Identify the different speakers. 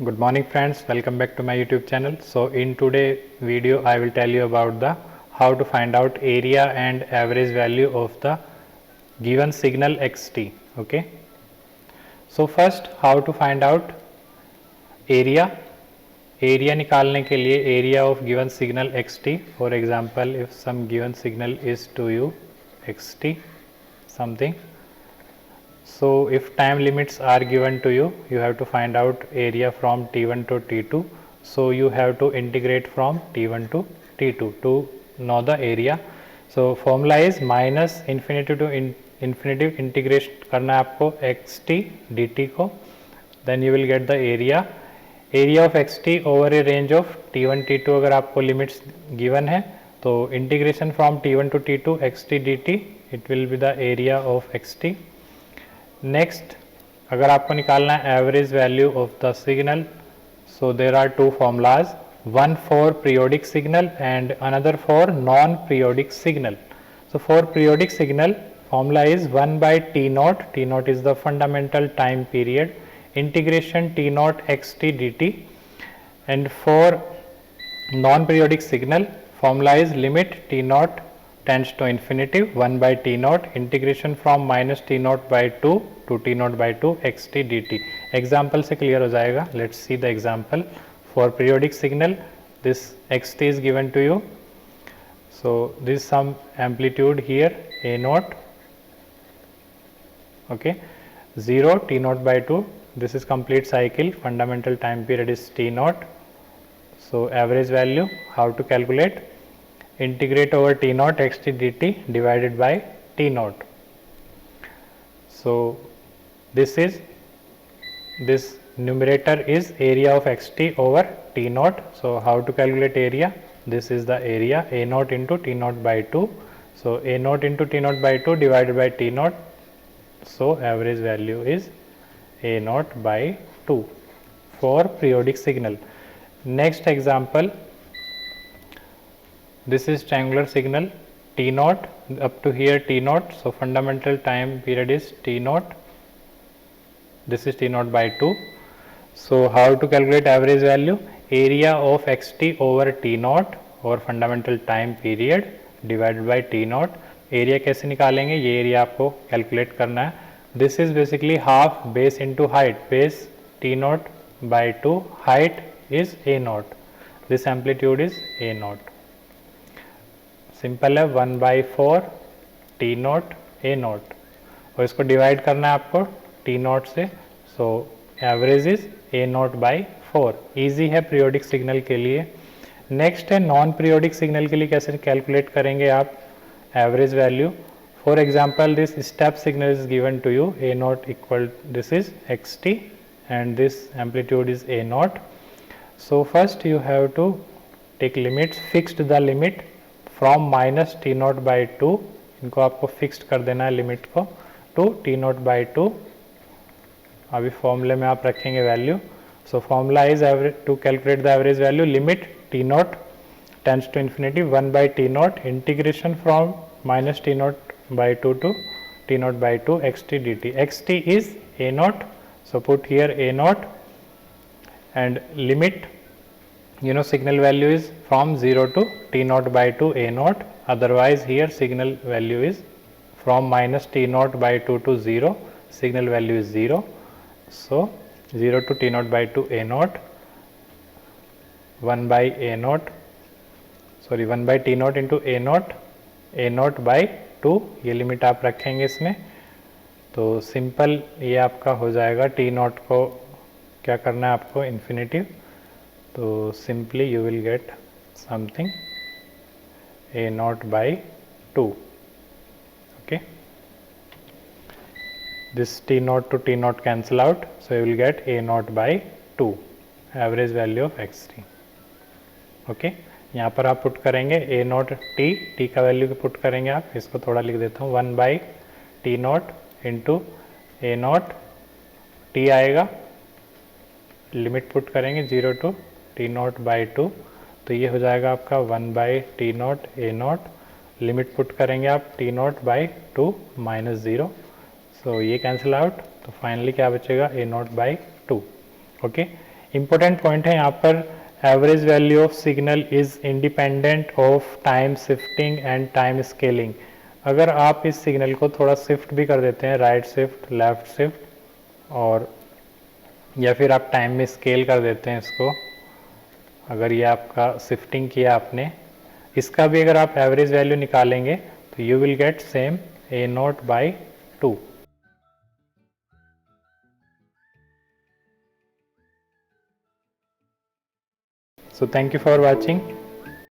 Speaker 1: Good morning friends, welcome back to my YouTube channel. So in today video I will tell you about the how to find out area and average value of the given signal xt. Okay, so first how to find out area. Area निकालने के लिए area of given signal xt. For example, if some given signal is to you xt something, so if time limits are given to you, you have to find out area from T1 to T2. So you have to integrate from T1 to T2 to know the area. So formula is minus infinity to infinity integration करना है आपको xt dt को, then you will get the area. Area of xt over a range of T1 T2 अगर आपको limits given है तो integration from T1 to T2 xt dt it will be the area of xt. Next अगर आपको निकालना है average value of the signal, so there are two formulas, one for periodic signal and another for non periodic signal. So for periodic signal formula is 1 by t naught. T naught is the fundamental time period, integration t naught xt dt. And for non periodic signal formula is limit t naught tends to infinity 1 by t naught integration from minus t naught by 2 to t naught by 2 xt dt. Example से clear हो जाएगा. Let's see the example. For periodic signal this xt is given to you, so this some amplitude here a naught, okay, 0 t naught by 2, this is complete cycle, fundamental time period is t naught. So average value how to calculate, integrate over t naught xt dt divided by t naught. So this numerator is area of xt over t naught. So how to calculate area, this is the area a naught into t naught by 2. So a naught into t naught by 2 divided by t naught, so average value is a naught by 2 for periodic signal. Next example, this is triangular signal t naught up to here t naught, so fundamental time period is t naught, this is t naught by 2. So how to calculate average value, area of xt over t naught और fundamental time period divided by t naught. Area कैसे निकालेंगे, ये area आपको calculate करना है. This is basically half base into height, base t naught by 2, height is a naught, this amplitude is a naught. Simple है, 1 by 4 t naught a naught और इसको divide करना है आपको t naught से. So average is a naught by 4. Easy है periodic signal के लिए. नेक्स्ट है नॉन पीरियोडिक सिग्नल के लिए कैसे कैलकुलेट करेंगे आप average value. For example this step signal is given to you a naught equal, this is xt and this amplitude is a naught. So first you have to take limits, fixed the limit from minus t naught by 2, इनको आपको fixed कर देना है limit को, to t naught by 2. अभी फॉर्मूले में आप रखेंगे value. So formula is average to calculate the average value, limit t naught tends to infinity 1 by t naught integration from minus t naught by 2 to t naught by 2 xt dt. xt is a naught, so put here a naught and limit, you know, signal value is from 0 to t naught by 2 a naught, otherwise here signal value is from minus t naught by 2 to 0, signal value is 0. So 0 to t naught by 2 a naught, 1 by a naught, sorry 1 by t naught into a naught by 2, ये limit आप रखेंगे इसमें. तो simple ये आपका हो जाएगा. t naught को क्या करना है आपको, इन्फिनिटिव. तो simply you will get something a naught by 2. Okay, this t naught to t naught cancel out, so you will get a naught by 2, average value of xt. Okay, यहाँ पर आप put करेंगे a naught t का value put करेंगे आप, इसको थोड़ा लिख देता हूँ, 1 by t naught into a naught t आएगा, लिमिट पुट करेंगे 0 टू t naught by 2, तो ये हो जाएगा आपका 1 by t naught a naught, limit put करेंगे आप t naught by 2 minus 0, सो ये कैंसिल आउट, तो फाइनली क्या बचेगा a naught by 2. Okay, important point है यहाँ पर, average value of signal is independent of time shifting and time scaling. अगर आप इस सिग्नल को थोड़ा शिफ्ट भी कर देते हैं, राइट शिफ्ट, लेफ्ट शिफ्ट, और या फिर आप टाइम में स्केल कर देते हैं इसको, अगर ये आपका शिफ्टिंग किया आपने, इसका भी अगर आप एवरेज वैल्यू निकालेंगे तो you will get same A0/2। So thank you for watching.